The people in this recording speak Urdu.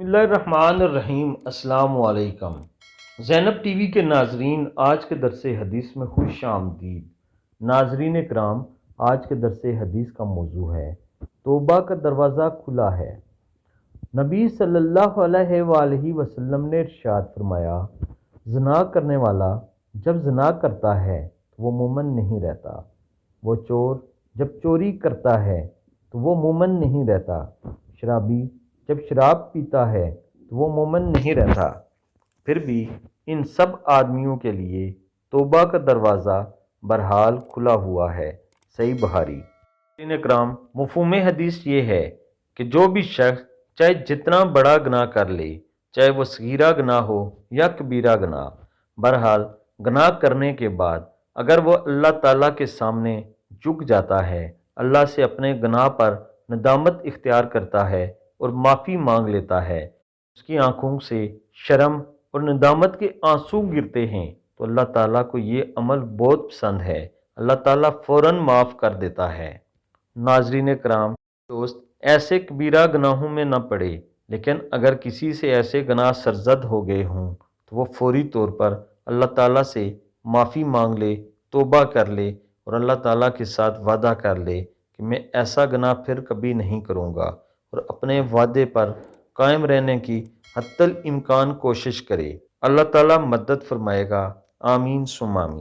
بسم اللہ الرحمن الرحیم۔ السلام علیکم زینب ٹی وی کے ناظرین، آج کے درس حدیث میں خوش آمدید۔ ناظرین کرام، آج کے درس حدیث کا موضوع ہے توبہ کا دروازہ کھلا ہے۔ نبی صلی اللہ علیہ وآلہ وسلم نے ارشاد فرمایا، زنا کرنے والا جب زنا کرتا ہے تو وہ مومن نہیں رہتا، وہ چور جب چوری کرتا ہے تو وہ مومن نہیں رہتا، شرابی جب شراب پیتا ہے تو وہ مومن نہیں رہتا۔ پھر بھی ان سب آدمیوں کے لیے توبہ کا دروازہ بہرحال کھلا ہوا ہے۔ صحیح بخاری۔ اکرام، مفہوم حدیث یہ ہے کہ جو بھی شخص چاہے جتنا بڑا گناہ کر لے، چاہے وہ صغیرہ گناہ ہو یا کبیرہ گناہ، بہرحال گناہ کرنے کے بعد اگر وہ اللہ تعالیٰ کے سامنے جھک جاتا ہے، اللہ سے اپنے گناہ پر ندامت اختیار کرتا ہے اور معافی مانگ لیتا ہے، اس کی آنکھوں سے شرم اور ندامت کے آنسو گرتے ہیں، تو اللہ تعالیٰ کو یہ عمل بہت پسند ہے، اللہ تعالیٰ فوراً معاف کر دیتا ہے۔ ناظرین کرام، دوست، ایسے کبیرہ گناہوں میں نہ پڑے، لیکن اگر کسی سے ایسے گناہ سرزد ہو گئے ہوں تو وہ فوری طور پر اللہ تعالیٰ سے معافی مانگ لے، توبہ کر لے اور اللہ تعالیٰ کے ساتھ وعدہ کر لے کہ میں ایسا گناہ پھر کبھی نہیں کروں گا، اور اپنے وعدے پر قائم رہنے کی حتی الامکان کوشش کرے۔ اللہ تعالیٰ مدد فرمائے گا۔ آمین ثم آمین۔